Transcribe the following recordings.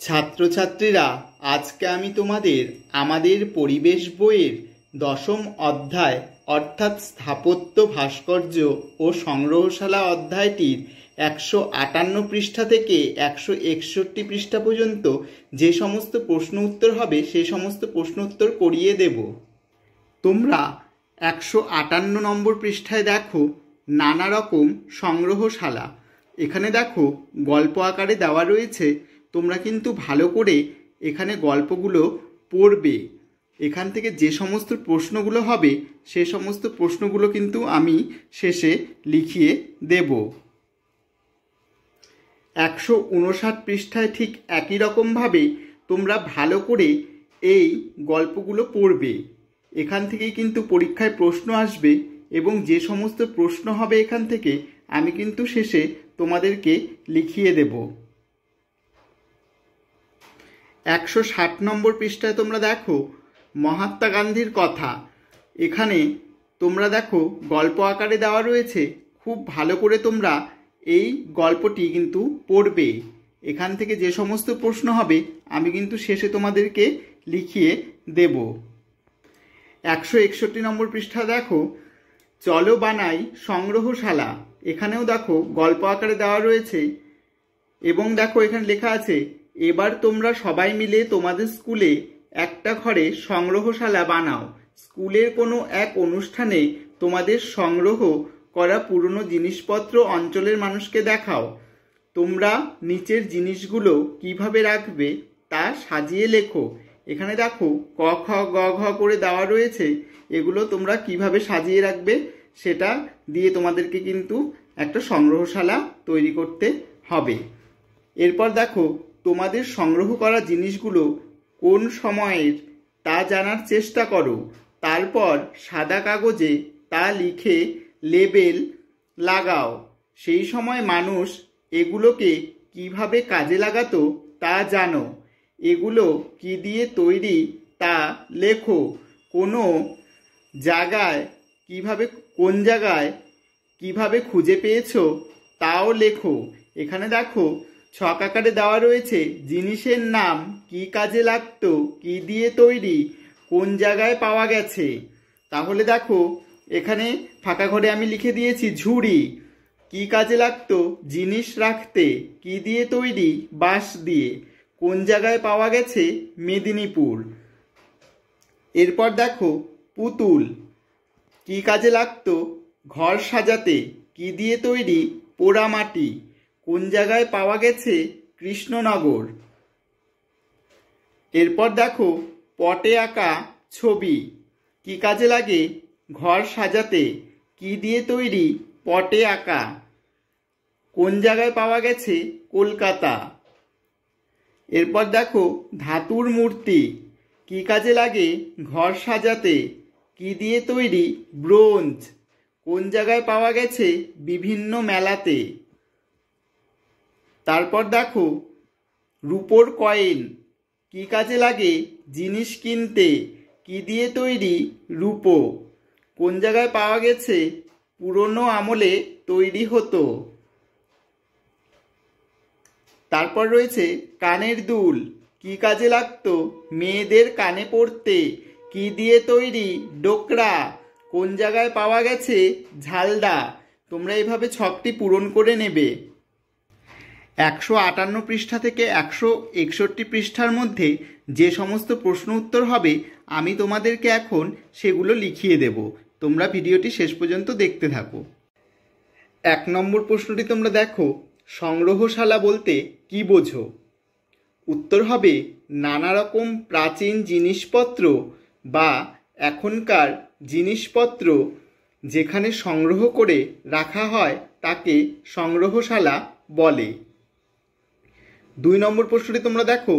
ছাত্রছাত্রীরা, আজকে আমি তোমাদের আমাদের পরিবেশ বইয়ের দশম অধ্যায় অর্থাৎ স্থাপত্য ভাস্কর্য ও সংগ্রহশালা অধ্যায়টির 158 পৃষ্ঠা থেকে 161 পৃষ্ঠা পর্যন্ত যে সমস্ত প্রশ্ন উত্তর হবে সে সমস্ত প্রশ্ন উত্তর করিয়ে দেব। তোমরা 158 নম্বর পৃষ্ঠায় দেখো নানা রকম সংগ্রহশালা। এখানে দেখো গল্প আকারে দেওয়া রয়েছে, তোমরা কিন্তু ভালো করে এখানে গল্পগুলো পড়বে। এখান থেকে যে সমস্ত প্রশ্নগুলো হবে সে সমস্ত প্রশ্নগুলো কিন্তু আমি শেষে লিখিয়ে দেব। 159 পৃষ্ঠায় ঠিক একই রকমভাবে তোমরা ভালো করে এই গল্পগুলো পড়বে। এখান থেকেই কিন্তু পরীক্ষায় প্রশ্ন আসবে এবং যে সমস্ত প্রশ্ন হবে এখান থেকে আমি কিন্তু শেষে তোমাদেরকে লিখিয়ে দেব। 160 নম্বর পৃষ্ঠায় তোমরা দেখো মহাত্মা গান্ধীর কথা। এখানে তোমরা দেখো গল্প আকারে দেওয়া রয়েছে, খুব ভালো করে তোমরা এই গল্পটি কিন্তু পড়বে। এখান থেকে যে সমস্ত প্রশ্ন হবে আমি কিন্তু শেষে তোমাদেরকে লিখিয়ে দেব। 161 নম্বর পৃষ্ঠা দেখো চলো বানাই সংগ্রহশালা। এখানেও দেখো গল্প আকারে দেওয়া রয়েছে এবং দেখো এখানে লেখা আছে, এবার তোমরা সবাই মিলে তোমাদের স্কুলে একটা ঘরে সংগ্রহশালা বানাও। স্কুলের কোনো এক অনুষ্ঠানে তোমাদের সংগ্রহ করা পুরনো জিনিসপত্র অঞ্চলের মানুষকে দেখাও। তোমরা নিচের জিনিসগুলো কিভাবে রাখবে তা সাজিয়ে লেখো। এখানে দেখো ক খ গ ঘ করে দেওয়া রয়েছে, এগুলো তোমরা কিভাবে সাজিয়ে রাখবে সেটা দিয়ে তোমাদেরকে কিন্তু একটা সংগ্রহশালা তৈরি করতে হবে। এরপর দেখো তোমাদের সংগ্রহ করা জিনিসগুলো কোন সময়ের তা জানার চেষ্টা করো। তারপর সাদা কাগজে তা লিখে লেবেল লাগাও। সেই সময় মানুষ এগুলোকে কিভাবে কাজে লাগাতো তা জানো। এগুলো কি দিয়ে তৈরি তা লেখো। কোন জায়গায় কিভাবে খুঁজে পেয়েছো তাও লেখো। এখানে দেখো ছক আকারে দেওয়া রয়েছে, জিনিসের নাম, কি কাজে লাগতো, কি দিয়ে তৈরি, কোন জায়গায় পাওয়া গেছে। তাহলে দেখো এখানে ফাঁকা ঘরে আমি লিখে দিয়েছি ঝুড়ি, কি কাজে লাগতো, জিনিস রাখতে, কি দিয়ে তৈরি, বাঁশ দিয়ে, কোন জায়গায় পাওয়া গেছে, মেদিনীপুর। এরপর দেখো পুতুল, কি কাজে লাগতো, ঘর সাজাতে, কি দিয়ে তৈরি, পোড়ামাটি, কোন জায়গায় পাওয়া গেছে, কৃষ্ণনগর। এরপর দেখো পটে আঁকা ছবি, কি কাজে লাগে, ঘর সাজাতে, কি দিয়ে তৈরি, পটে আঁকা, কোন জায়গায় পাওয়া গেছে, কলকাতা। এরপর দেখো ধাতুর মূর্তি, কি কাজে লাগে, ঘর সাজাতে, কি দিয়ে তৈরি, ব্রোঞ্জ, কোন জায়গায় পাওয়া গেছে, বিভিন্ন মেলাতে। তারপর দেখো রূপোর কয়েন, কি কাজে লাগে, জিনিস কিনতে, কি দিয়ে তৈরি, রূপো, কোন জায়গায় পাওয়া গেছে, পুরনো আমলে তৈরি হতো। তারপর রয়েছে কানের দুল, কি কাজে লাগতো, মেয়েদের কানে পরতে, কি দিয়ে তৈরি, ডোকরা, কোন জায়গায় পাওয়া গেছে, ঝালদা। তোমরা এইভাবে ছকটি পূরণ করে নেবে। 158 পৃষ্ঠা থেকে 161 পৃষ্ঠার মধ্যে যে সমস্ত প্রশ্ন উত্তর হবে আমি তোমাদেরকে এখন সেগুলো লিখিয়ে দেব। তোমরা ভিডিওটি শেষ পর্যন্ত দেখতে থাকো। 1 নম্বর প্রশ্নটি তোমরা দেখো, সংগ্রহশালা বলতে কি বোঝো? উত্তর হবে নানা রকম প্রাচীন জিনিসপত্র বা এখনকার জিনিসপত্র যেখানে সংগ্রহ করে রাখা হয় তাকে সংগ্রহশালা বলে। 2 নম্বর প্রশ্নটি তোমরা দেখো,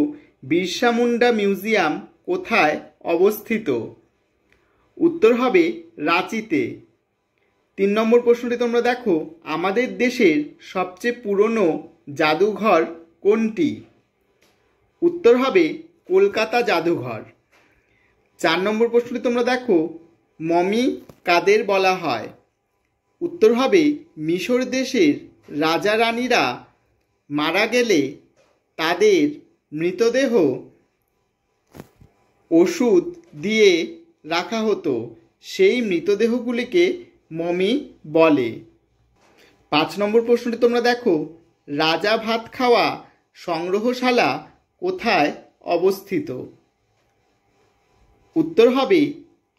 বিরসা মুন্ডা মিউজিয়াম কোথায় অবস্থিত? উত্তর হবে রাঁচিতে। 3 নম্বর প্রশ্নটি তোমরা দেখো, আমাদের দেশের সবচেয়ে পুরনো জাদুঘর কোনটি? উত্তর হবে কলকাতা জাদুঘর। 4 নম্বর প্রশ্নটি তোমরা দেখো, মমি কাদের বলা হয়? উত্তর হবে মিশর দেশের রাজা রানীরা মারা গেলে তাদের মৃতদেহ ওষুধ দিয়ে রাখা হতো, সেই মৃতদেহগুলিকে মমি বলে। 5 নম্বর প্রশ্নটি তোমরা দেখো, রাজা ভাত খাওয়া সংগ্রহশালা কোথায় অবস্থিত? উত্তর হবে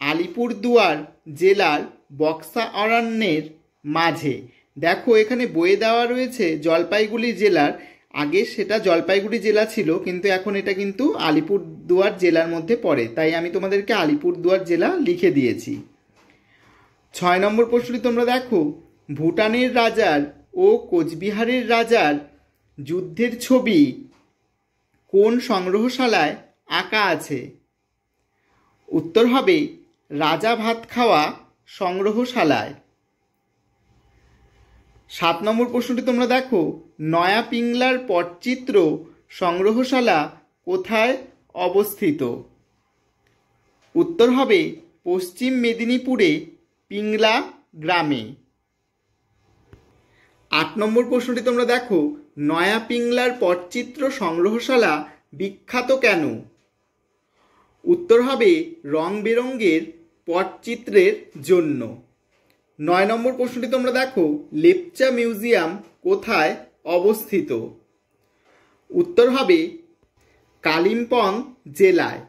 আলিপুরদুয়ার জেলার বক্সা অরণ্যের মাঝে। দেখো এখানে বইয়ে দেওয়া রয়েছে জলপাইগুড়ি জেলার, আগে সেটা জলপাইগুড়ি জেলা ছিল, কিন্তু এখন এটা কিন্তু আলিপুরদুয়ার জেলার মধ্যে পড়ে, তাই আমি তোমাদেরকে আলিপুরদুয়ার জেলা লিখে দিয়েছি। 6 নম্বর প্রশ্নটি তোমরা দেখো, ভুটানের রাজার ও কোচবিহারের রাজার যুদ্ধের ছবি কোন সংগ্রহশালায় আঁকা আছে? উত্তর হবে রাজা ভাত খাওয়া সংগ্রহশালায়। 7 নম্বর প্রশ্নটি তোমরা দেখো, নয়া পিংলার পটচিত্র সংগ্রহশালা কোথায় অবস্থিত? উত্তর হবে পশ্চিম মেদিনীপুরে পিংলা গ্রামে। 8 নম্বর প্রশ্নটি তোমরা দেখো, নয়া পিংলার পটচিত্র সংগ্রহশালা বিখ্যাত কেন? উত্তর হবে রং বেরঙের পটচিত্রের জন্য। 9 নম্বর প্রশ্নটি তোমরা দেখো, লেপচা মিউজিয়াম কোথায় অবস্থিত? উত্তর হবে কালিম্পং জেলায়।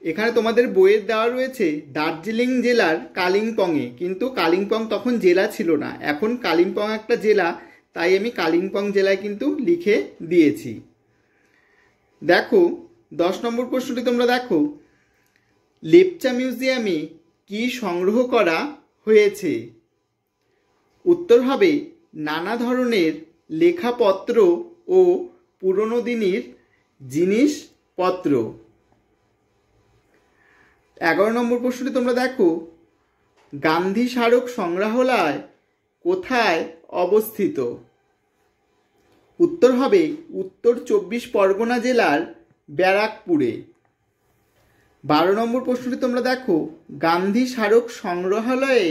এখানে তোমাদের বইয়ের দেওয়া রয়েছে দার্জিলিং জেলার কালিম্পংয়ে, কিন্তু কালিম্পং তখন জেলা ছিল না, এখন কালিম্পং একটা জেলা, তাই আমি কালিম্পং জেলায় কিন্তু লিখে দিয়েছি। দেখো 10 নম্বর প্রশ্নটি তোমরা দেখো, লেপচা মিউজিয়ামে কি সংগ্রহ করা হয়েছে? উত্তর হবে নানা ধরনের লেখাপত্র ও পুরনো দিনের জিনিসপত্র। 11 নম্বর প্রশ্নটি তোমরা দেখো, গান্ধী স্মারক সংগ্রহালয় কোথায় অবস্থিত? উত্তর হবে উত্তর 24 পরগনা জেলার ব্যারাকপুরে। 12 নম্বর প্রশ্নটি তোমরা দেখো, গান্ধী স্মারক সংগ্রহালয়ে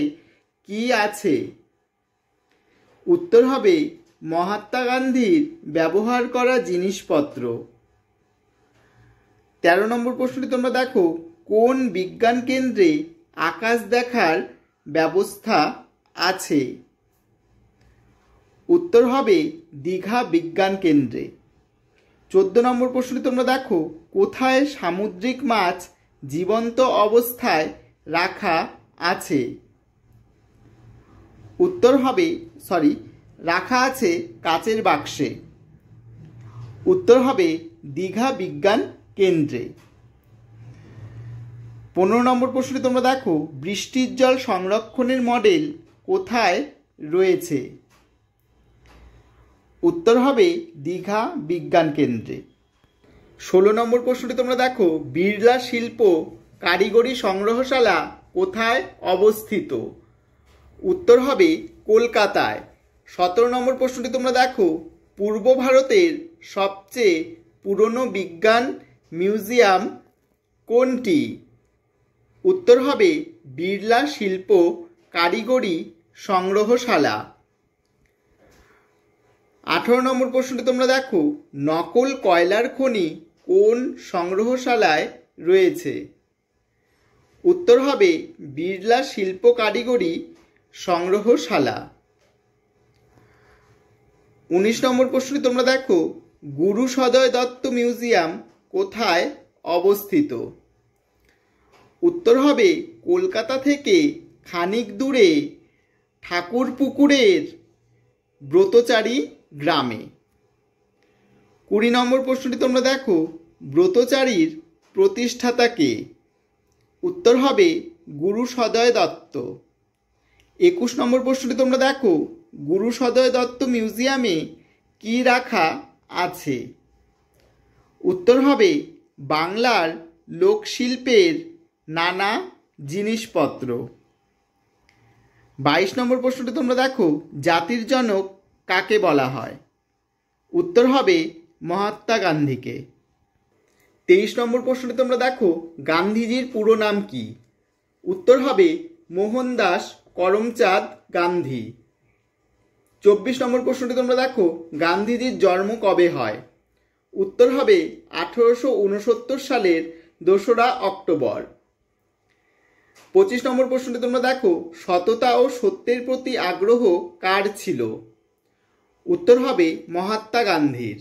কি আছে? উত্তর হবে মহাত্মা গান্ধীর ব্যবহার করা জিনিসপত্র। 13 নম্বর প্রশ্নটি তোমরা দেখো, কোন বিজ্ঞান কেন্দ্রে আকাশ দেখার ব্যবস্থা আছে? উত্তর হবে দীঘা বিজ্ঞান কেন্দ্রে। 14 নম্বর প্রশ্নটি তোমরা দেখো, কোথায় সামুদ্রিক মাছ জীবন্ত অবস্থায় রাখা আছে? উত্তর হবে রাখা আছে কাচের বাক্সে। উত্তর হবে দীঘা বিজ্ঞান কেন্দ্রে। 15 নম্বর প্রশ্নটি তোমরা দেখো, বৃষ্টির জল সংরক্ষণের মডেল কোথায় রয়েছে? উত্তর হবে দীঘা বিজ্ঞান কেন্দ্রে। 16 নম্বর প্রশ্নটি তোমরা দেখো, বিড়লা শিল্প কারিগরি সংগ্রহশালা কোথায় অবস্থিত? উত্তর হবে কলকাতায়। 17 নম্বর প্রশ্নটি তোমরা দেখো, পূর্ব ভারতের সবচেয়ে পুরনো বিজ্ঞান মিউজিয়াম কোনটি? উত্তর হবে বিড়লা শিল্প কারিগরি সংগ্রহশালা। 18 নম্বর প্রশ্নটি তোমরা দেখো, নকল কয়লার খনি কোন সংগ্রহশালায় রয়েছে? উত্তর হবে বিড়লা শিল্প কারিগরি সংগ্রহশালা। 19 নম্বর প্রশ্নটি তোমরা দেখো, গুরু সদয় দত্ত মিউজিয়াম কোথায় অবস্থিত? উত্তর হবে কলকাতা থেকে খানিক দূরে ঠাকুরপুকুরের ব্রতচারী গ্রামে। 20 নম্বর প্রশ্নটি তোমরা দেখো, ব্রতচারীর প্রতিষ্ঠাতা কে? উত্তর হবে গুরু সদয় দত্ত। 21 নম্বর প্রশ্নটি তোমরা দেখো, গুরু সদয় দত্ত মিউজিয়ামে কি রাখা আছে? উত্তর হবে বাংলার লোকশিল্পের নানা জিনিসপত্র। 22 নম্বর প্রশ্নটি তোমরা দেখো, জাতির জনক কাকে বলা হয়? উত্তর হবে মহাত্মা গান্ধীকে। 23 নম্বর প্রশ্নটি তোমরা দেখো, গান্ধীজির পুরো নাম কি? উত্তর হবে মোহনদাস করমচাঁদ গান্ধী। 24 নম্বর প্রশ্নটি তোমরা দেখো, গান্ধীজির জন্ম কবে হয়? উত্তর হবে 1869 সালের 2রা অক্টোবর। 25 নম্বর প্রশ্নটি তোমরা দেখো, সততা ও সত্যের প্রতি আগ্রহ কার ছিল? উত্তর হবে মহাত্মা গান্ধীর।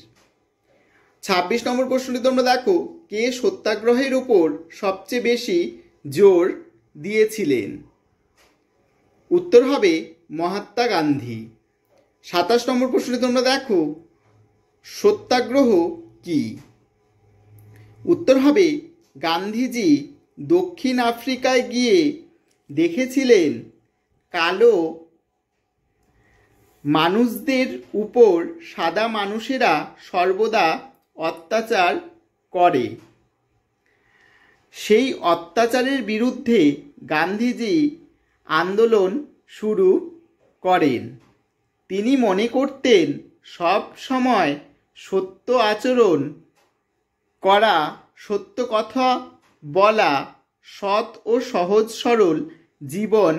26 নম্বর প্রশ্নটি তোমরা দেখো, কে সত্যাগ্রহের উপর সবচেয়ে বেশি জোর দিয়েছিলেন? উত্তর হবে মহাত্মা গান্ধী। 27 নম্বর প্রশ্নটি তোমরা দেখো, সত্যাগ্রহ কি? উত্তর হবে গান্ধীজি দক্ষিণ আফ্রিকায় গিয়ে দেখেছিলেন কালো মানুষদের উপর সাদা মানুষেরা সর্বদা অত্যাচার করে। সেই অত্যাচারের বিরুদ্ধে গান্ধীজি আন্দোলন শুরু করেন। তিনি মনে করতেন সব সময় সত্য আচরণ করা, সত্য কথা বলা, সৎ ও সহজ সরল জীবন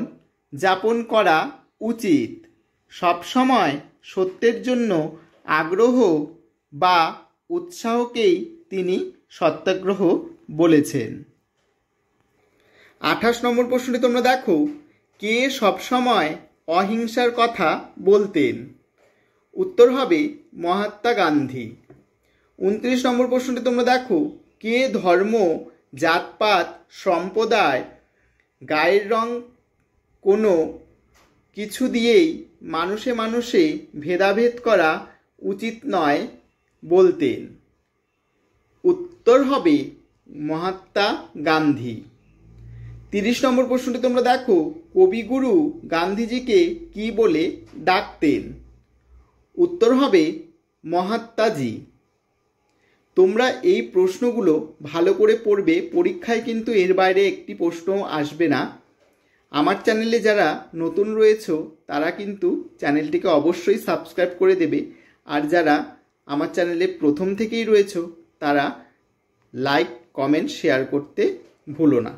যাপন করা উচিত। সব সময় সত্যের জন্য আগ্রহ বা উৎসাহকেই তিনি সত্যাগ্রহ বলেছেন। 28 নম্বর প্রশ্নটি তোমরা দেখো, কে সবসময় অহিংসার কথা বলতেন? উত্তর হবে মহাত্মা গান্ধী। 29 নম্বর প্রশ্নটি তোমরা দেখো, কে ধর্ম, জাতপাত, সম্প্রদায়, গায়ের রং কোনো কিছু দিয়েই মানুষে মানুষে ভেদাভেদ করা উচিত নয় বলতেন? উত্তর হবে মহাত্মা গান্ধী। 30 নম্বর প্রশ্নটি তোমরা দেখো, কবিগুরু গান্ধীজিকে কি বলে ডাকতেন? উত্তর হবে মহাত্মাজি। তোমরা এই প্রশ্নগুলো ভালো করে পড়বে, পরীক্ষায় কিন্তু এর বাইরে একটি প্রশ্ন আসবে না। আমার চ্যানেলে যারা নতুন রয়েছে তারা কিন্তু চ্যানেলটিকে অবশ্যই সাবস্ক্রাইব করে দেবে, আর যারা আমার চ্যানেলে প্রথম থেকেই রয়েছে তারা লাইক, কমেন্ট, শেয়ার করতে ভুলো না।